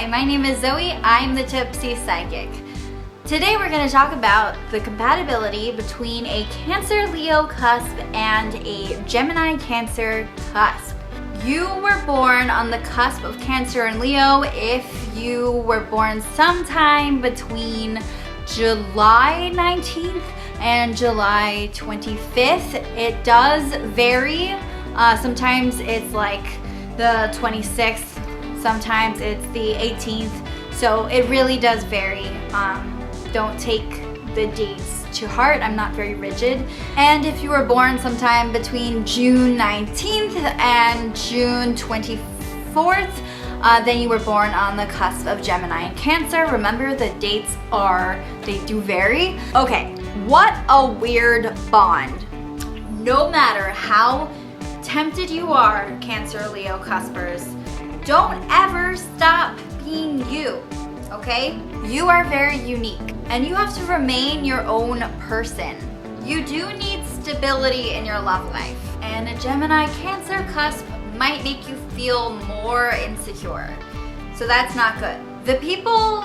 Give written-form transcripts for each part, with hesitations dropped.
Hi, my name is Zoe. I'm the Tipsy Psychic. Today we're going to talk about the compatibility between a Cancer Leo cusp and a Gemini Cancer cusp. You were born on the cusp of Cancer and Leo if you were born sometime between July 19th and July 25th. It does vary. Sometimes it's like the 26th, sometimes it's the 18th, so it really does vary. Don't take the dates to heart, I'm not very rigid. And if you were born sometime between June 19th and June 24th, then you were born on the cusp of Gemini and Cancer. Remember, the dates they do vary. Okay, what a weird bond. No matter how tempted you are, Cancer Leo cuspers, don't ever stop being you, okay? You are very unique and you have to remain your own person. You do need stability in your love life, and a Gemini Cancer cusp might make you feel more insecure. So that's not good. The people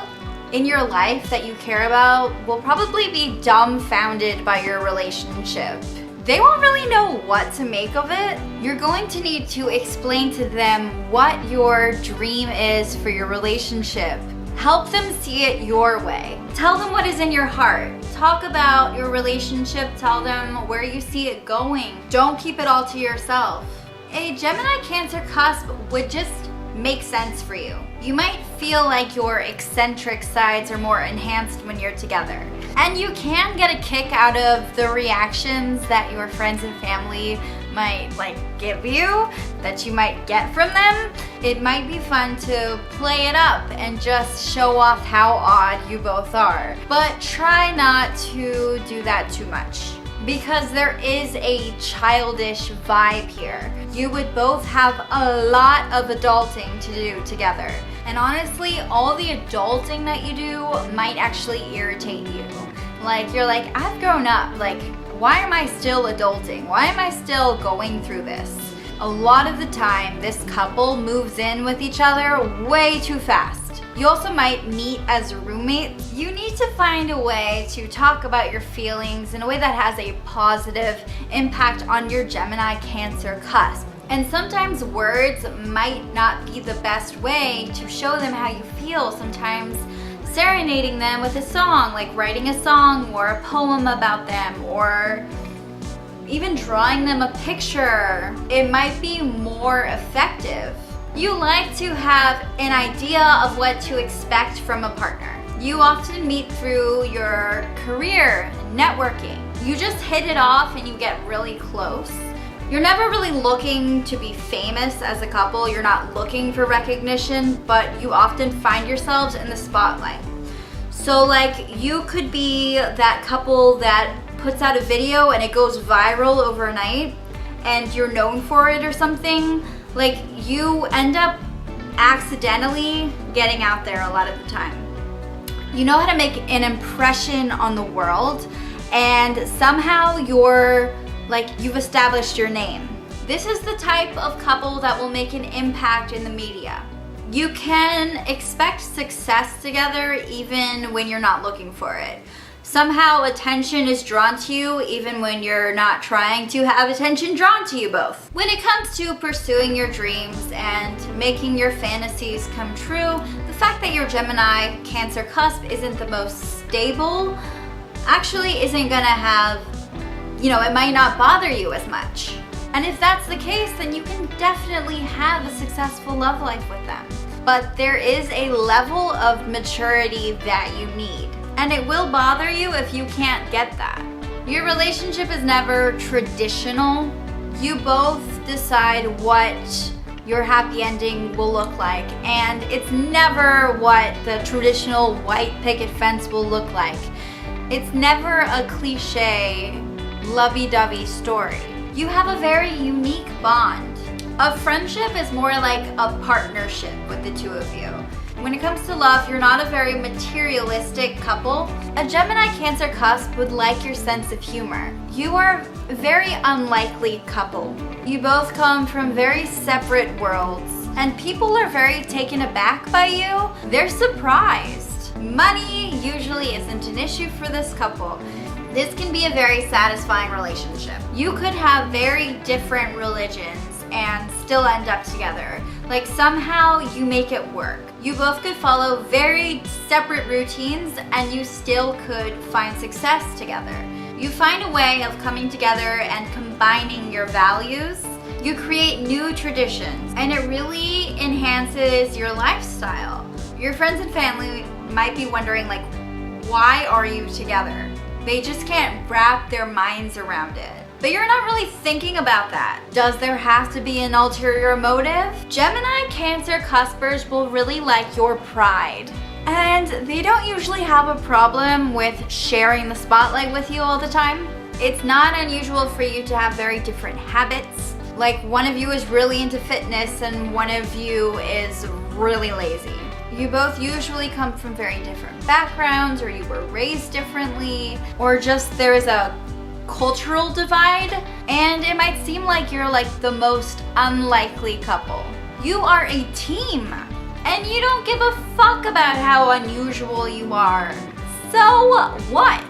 in your life that you care about will probably be dumbfounded by your relationship. They won't really know what to make of it. You're going to need to explain to them what your dream is for your relationship. Help them see it your way. Tell them what is in your heart. Talk about your relationship. Tell them where you see it going. Don't keep it all to yourself. A Gemini Cancer cusp would just make sense for you. You might feel like your eccentric sides are more enhanced when you're together. And you can get a kick out of the reactions that your friends and family might give you, that you might get from them. It might be fun to play it up and just show off how odd you both are. But try not to do that too much, because there is a childish vibe here. You would both have a lot of adulting to do together. And honestly, all the adulting that you do might actually irritate you. Like, you're like, I've grown up. Like, why am I still adulting? Why am I still going through this? A lot of the time, this couple moves in with each other way too fast. You also might meet as roommates. You need to find a way to talk about your feelings in a way that has a positive impact on your Gemini Cancer cusp. And sometimes words might not be the best way to show them how you feel. Sometimes serenading them with a song, like writing a song or a poem about them, or even drawing them a picture, it might be more effective. You like to have an idea of what to expect from a partner. You often meet through your career, networking. You just hit it off and you get really close. You're never really looking to be famous as a couple. You're not looking for recognition, but you often find yourselves in the spotlight. So you could be that couple that puts out a video and it goes viral overnight and you're known for it or something. You end up accidentally getting out there a lot of the time. You know how to make an impression on the world, and somehow you've established your name. This is the type of couple that will make an impact in the media. You can expect success together even when you're not looking for it. Somehow attention is drawn to you even when you're not trying to have attention drawn to you both. When it comes to pursuing your dreams and making your fantasies come true, the fact that your Gemini Cancer cusp isn't the most stable actually isn't gonna have, it might not bother you as much. And if that's the case, then you can definitely have a successful love life with them. But there is a level of maturity that you need. And it will bother you if you can't get that. Your relationship is never traditional. You both decide what your happy ending will look like. And it's never what the traditional white picket fence will look like. It's never a cliche lovey-dovey story. You have a very unique bond. A friendship is more like a partnership with the two of you. When it comes to love, you're not a very materialistic couple. A Gemini Cancer cusp would like your sense of humor. You are a very unlikely couple. You both come from very separate worlds. and people are very taken aback by you. They're surprised. Money usually isn't an issue for this couple. This can be a very satisfying relationship. You could have very different religions and still end up together. Like somehow you make it work. You both could follow very separate routines and you still could find success together. You find a way of coming together and combining your values. You create new traditions and it really enhances your lifestyle. Your friends and family might be wondering like, why are you together? They just can't wrap their minds around it. But you're not really thinking about that. Does there have to be an ulterior motive? Gemini, Cancer, Cuspers will really like your pride. And they don't usually have a problem with sharing the spotlight with you all the time. It's not unusual for you to have very different habits. Like one of you is really into fitness and one of you is really lazy. You both usually come from very different backgrounds, or you were raised differently, or just there's a cultural divide, and it might seem like you're like the most unlikely couple. You are a team, and you don't give a fuck about how unusual you are. So what?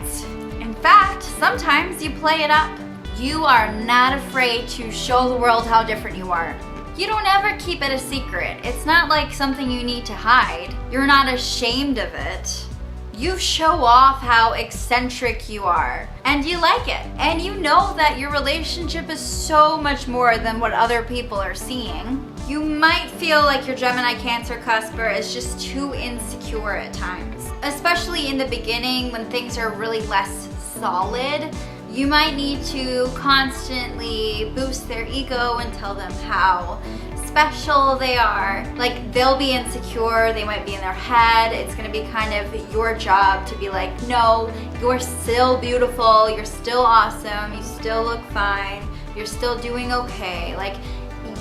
In fact, sometimes you play it up. You are not afraid to show the world how different you are. You don't ever keep it a secret. It's not like something you need to hide. You're not ashamed of it. You show off how eccentric you are, and you like it. And you know that your relationship is so much more than what other people are seeing. You might feel like your Gemini, Cancer, Cusper is just too insecure at times. Especially in the beginning when things are really less solid. You might need to constantly boost their ego and tell them how special they are. Like they'll be insecure, they might be in their head. It's gonna be kind of your job to be like, no, you're still beautiful, you're still awesome, you still look fine, you're still doing okay. Like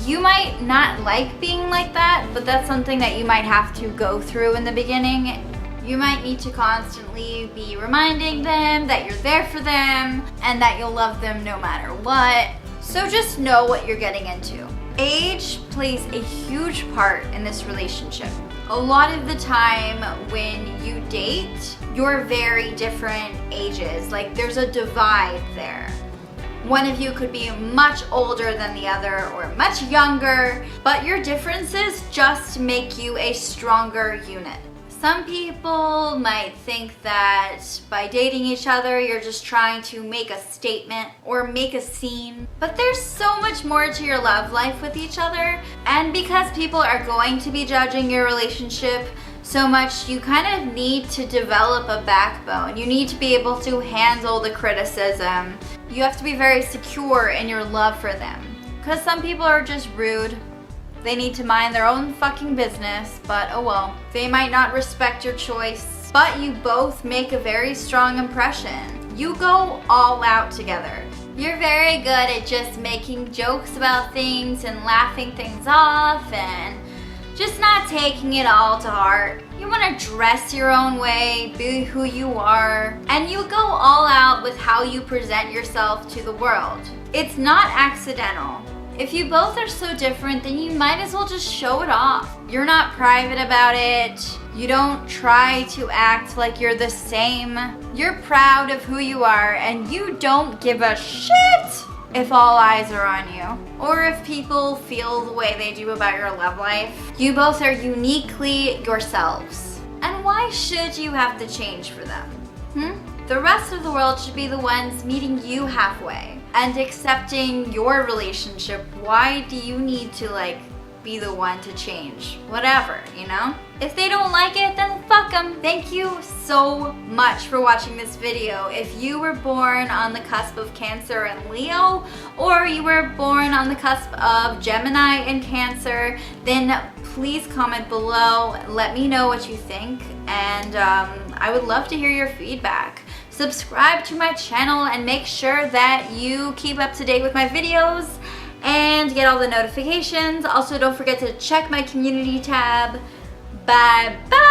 you might not like being like that, but that's something that you might have to go through in the beginning. You might need to constantly be reminding them that you're there for them and that you'll love them no matter what. So just know what you're getting into. Age plays a huge part in this relationship. A lot of the time when you date, you're very different ages. Like there's a divide there. One of you could be much older than the other or much younger, but your differences just make you a stronger unit. Some people might think that by dating each other, you're just trying to make a statement or make a scene. But there's so much more to your love life with each other. And because people are going to be judging your relationship so much, you kind of need to develop a backbone. You need to be able to handle the criticism. You have to be very secure in your love for them. Because some people are just rude. They need to mind their own fucking business, but oh well. They might not respect your choice, but you both make a very strong impression. You go all out together. You're very good at just making jokes about things and laughing things off and just not taking it all to heart. You want to dress your own way, be who you are, and you go all out with how you present yourself to the world. It's not accidental. If you both are so different, then you might as well just show it off. You're not private about it. You don't try to act like you're the same. You're proud of who you are and you don't give a shit if all eyes are on you or if people feel the way they do about your love life. You both are uniquely yourselves. And why should you have to change for them? The rest of the world should be the ones meeting you halfway and accepting your relationship. Why do you need to be the one to change? Whatever, you know? If they don't like it, then fuck them. Thank you so much for watching this video. If you were born on the cusp of Cancer and Leo, or you were born on the cusp of Gemini and Cancer, then please comment below. Let me know what you think, and I would love to hear your feedback. Subscribe to my channel and make sure that you keep up to date with my videos and get all the notifications. Also, don't forget to check my community tab. Bye bye!